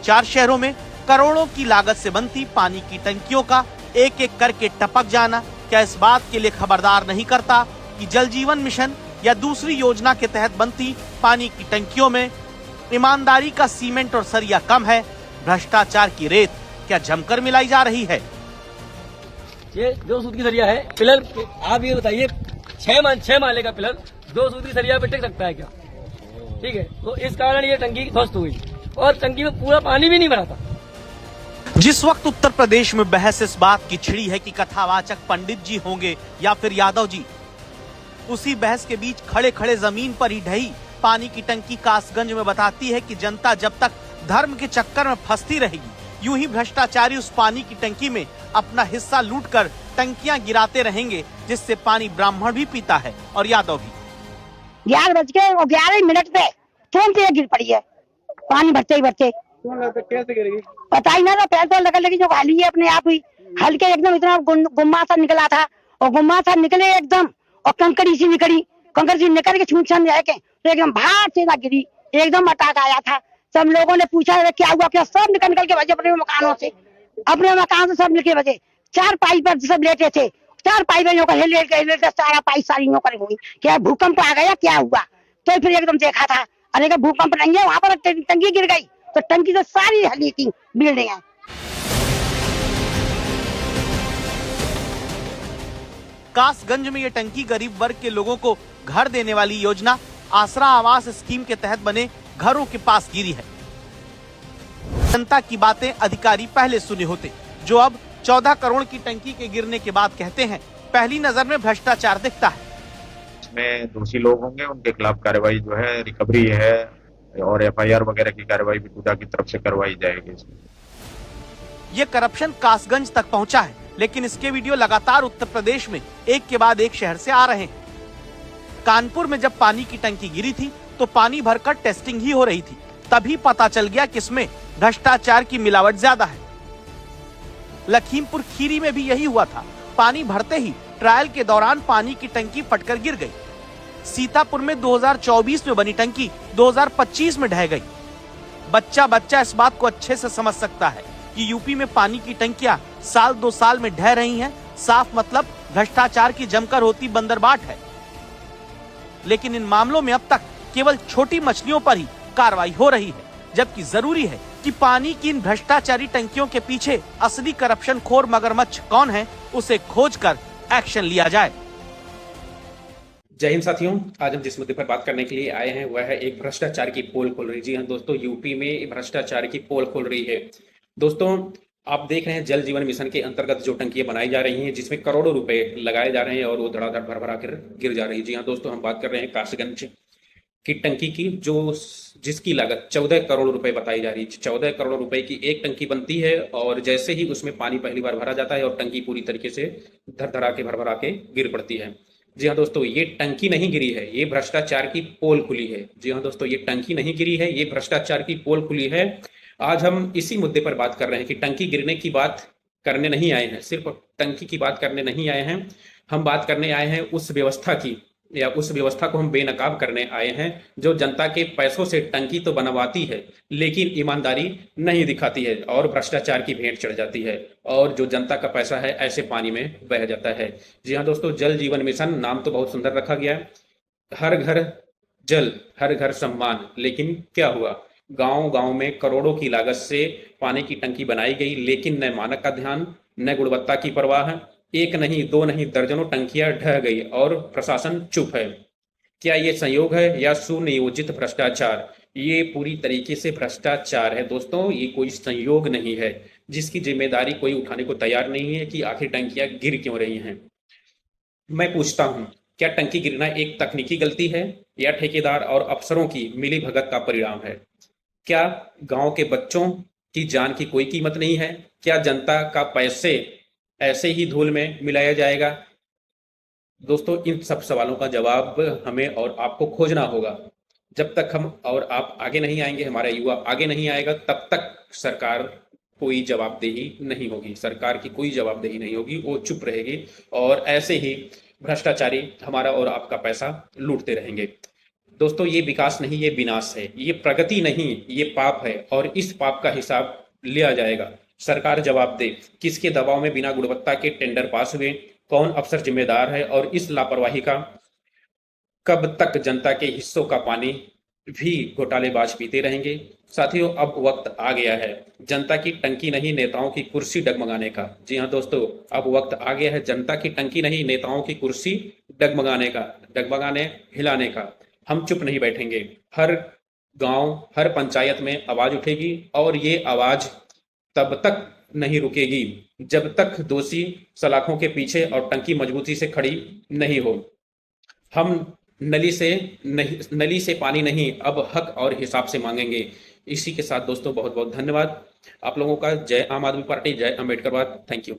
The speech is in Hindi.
4 शहरों में करोड़ों की लागत से बनती पानी की टंकियों का एक एक करके टपक जाना क्या इस बात के लिए खबरदार नहीं करता कि जल जीवन मिशन या दूसरी योजना के तहत बनती पानी की टंकियों में ईमानदारी का सीमेंट और सरिया कम है, भ्रष्टाचार की रेत क्या जमकर मिलाई जा रही है। ये 2 सूत की सरिया है पिलर, आप ये बताइए 6 माले का पिलर 2 सूत की सरिया पे टिक सकता है क्या? ठीक है, तो इस कारण ये टंकी ध्वस्त हुई और टंकी में पूरा पानी भी नहीं भरा था। जिस वक्त उत्तर प्रदेश में बहस इस बात की छिड़ी है कि कथावाचक पंडित जी होंगे या फिर यादव जी, उसी बहस के बीच खड़े खड़े जमीन पर ही ढही पानी की टंकी कासगंज में बताती है कि जनता जब तक धर्म के चक्कर में फंसती रहेगी, यूं ही भ्रष्टाचारी उस पानी की टंकी में अपना हिस्सा लूटकर टंकियां गिराते रहेंगे, जिससे पानी ब्राह्मण भी पीता है और यादव भी। 11:11 पे तुरंत ये गिर पड़ी है, पानी भरते ही भरते। कैसे गिरेगी पता ही ना, पैर तो लगा लगी जो खाली है अपने आप ही, हल्के एकदम इतना गुम्मा सा निकला था और गुम्मा सा निकले एकदम और कंकड़ी सी निकली, कंकड़ी सी निकल के छूट छन जाए के तो एकदम भार से ना गिरी, एकदम अटैक आया था। सब लोगों ने पूछा क्या हुआ क्या, सब निकल के बजे अपने मकानों से, अपने मकान से सब निकले बजे। 4 पाइप पर सब लेटे थे, 4 पाइप लेटे सारा पाइप सारी नौकर हुई, क्या भूकंप आ गया क्या हुआ? तो फिर एकदम देखा था, अरे भूकंप नहीं है, वहां पर टंकी गिर गई तो टंकी तो सारी हली थी बिल्डिंग है। कासगंज में ये टंकी गरीब वर्ग के लोगों को घर देने वाली योजना आसरा आवास स्कीम के तहत बने घरों के पास गिरी है। जनता की बातें अधिकारी पहले सुने होते, जो अब 14 करोड़ की टंकी के गिरने के बाद कहते हैं पहली नजर में भ्रष्टाचार दिखता है। इसमें दोषी लोग होंगे, उनके खिलाफ कार्रवाई जो है, रिकवरी है और FIR वगैरह की कार्रवाई भी टूडा की तरफ से करवाई जाएगी। ये करप्शन कासगंज तक पहुंचा है, लेकिन इसके वीडियो लगातार उत्तर प्रदेश में एक के बाद एक शहर से आ रहे हैं। कानपुर में जब पानी की टंकी गिरी थी तो पानी भरकर टेस्टिंग ही हो रही थी, तभी पता चल गया कि इसमें भ्रष्टाचार की मिलावट ज्यादा है। लखीमपुर खीरी में भी यही हुआ था, पानी भरते ही ट्रायल के दौरान पानी की टंकी फटकर गिर गई। सीतापुर में 2024 में बनी टंकी 2025 में ढह गई। बच्चा इस बात को अच्छे से समझ सकता है कि यूपी में पानी की टंकियां साल 2 साल में ढह रही हैं, साफ मतलब भ्रष्टाचार की जमकर होती बंदरबाट है। लेकिन इन मामलों में अब तक केवल छोटी मछलियों पर ही कार्रवाई हो रही है, जबकि जरूरी है कि पानी की इन भ्रष्टाचारी टंकियों के पीछे असली करप्शन खोर मगरमच्छ कौन है, उसे खोजकर एक्शन लिया जाए। जय हिंद साथियों, आज हम जिस मुद्दे पर बात करने के लिए आए हैं वह है एक भ्रष्टाचार की पोल खोल रही। जी हाँ दोस्तों, यूपी में भ्रष्टाचार की पोल खोल रही है। दोस्तों आप देख रहे हैं जल जीवन मिशन के अंतर्गत जो टंकियां बनाई जा रही हैं, जिसमें करोड़ों रुपए लगाए जा रहे हैं और वो धड़ाधड़ भर कर गिर जा रही है। जी हाँ दोस्तों, हम बात कर रहे हैं कासगंज की टंकी की, जिसकी लागत 14 करोड़ रुपए बताई जा रही है। 14 करोड़ रुपए की एक टंकी बनती है और जैसे ही उसमें पानी पहली बार भरा जाता है और टंकी पूरी तरीके से धड़धड़ा के भर के गिर पड़ती है। जी हाँ दोस्तों, ये टंकी नहीं गिरी है, ये भ्रष्टाचार की पोल खुली है। जी हाँ दोस्तों, ये टंकी नहीं गिरी है, ये भ्रष्टाचार की पोल खुली है। आज हम इसी मुद्दे पर बात कर रहे हैं कि टंकी गिरने की बात करने नहीं आए हैं, सिर्फ टंकी की बात करने नहीं आए हैं, हम बात करने आए हैं उस व्यवस्था की, या उस व्यवस्था को हम बेनकाब करने आए हैं जो जनता के पैसों से टंकी तो बनवाती है लेकिन ईमानदारी नहीं दिखाती है और भ्रष्टाचार की भेंट चढ़ जाती है और जो जनता का पैसा है ऐसे पानी में बह जाता है। जी हाँ दोस्तों, जल जीवन मिशन नाम तो बहुत सुंदर रखा गया है, हर घर जल हर घर सम्मान, लेकिन क्या हुआ? गांव में करोड़ों की लागत से पानी की टंकी बनाई गई, लेकिन न मानक का ध्यान न गुणवत्ता की परवाह है। एक नहीं, 2 नहीं, दर्जनों टंकियां ढह गई और प्रशासन चुप है। क्या ये संयोग है या सुनियोजित भ्रष्टाचार? ये पूरी तरीके से भ्रष्टाचार है दोस्तों, ये कोई संयोग नहीं है जिसकी जिम्मेदारी कोई उठाने को तैयार नहीं है कि आखिर टंकियां गिर क्यों रही हैं। मैं पूछता हूं, क्या टंकी गिरना एक तकनीकी गलती है या ठेकेदार और अफसरों की मिलीभगत का परिणाम है? क्या गांव के बच्चों की जान की कोई कीमत नहीं है? क्या जनता का पैसे ऐसे ही धूल में मिलाया जाएगा? दोस्तों इन सब सवालों का जवाब हमें और आपको खोजना होगा। जब तक हम और आप आगे नहीं आएंगे, हमारा युवा आगे नहीं आएगा, तब तक सरकार कोई जवाबदेही नहीं होगी, सरकार की कोई जवाबदेही नहीं होगी, वो चुप रहेगी और ऐसे ही भ्रष्टाचारी हमारा और आपका पैसा लूटते रहेंगे। दोस्तों ये विकास नहीं, ये विनाश है, ये प्रगति नहीं, ये पाप है और इस पाप का हिसाब लिया जाएगा। सरकार जवाब दे, किसके दबाव में बिना गुणवत्ता के टेंडर पास हुए, कौन अफसर जिम्मेदार है और इस लापरवाही का कब तक जनता के हिस्सों का पानी भी घोटालेबाज पीते रहेंगे। साथियों, अब वक्त आ गया है जनता की टंकी नहीं नेताओं की कुर्सी डगमगाने का। जी हाँ दोस्तों, अब वक्त आ गया है जनता की टंकी नहीं नेताओं की कुर्सी डगमगाने का, डगमगाने हिलाने का। हम चुप नहीं बैठेंगे, हर गांव हर पंचायत में आवाज उठेगी और ये आवाज तब तक नहीं रुकेगी जब तक दोषी सलाखों के पीछे और टंकी मजबूती से खड़ी नहीं हो। हम नली से पानी नहीं, अब हक और हिसाब से मांगेंगे। इसी के साथ दोस्तों बहुत बहुत धन्यवाद आप लोगों का। जय आम आदमी पार्टी, जय अम्बेडकरवाद। Thank you.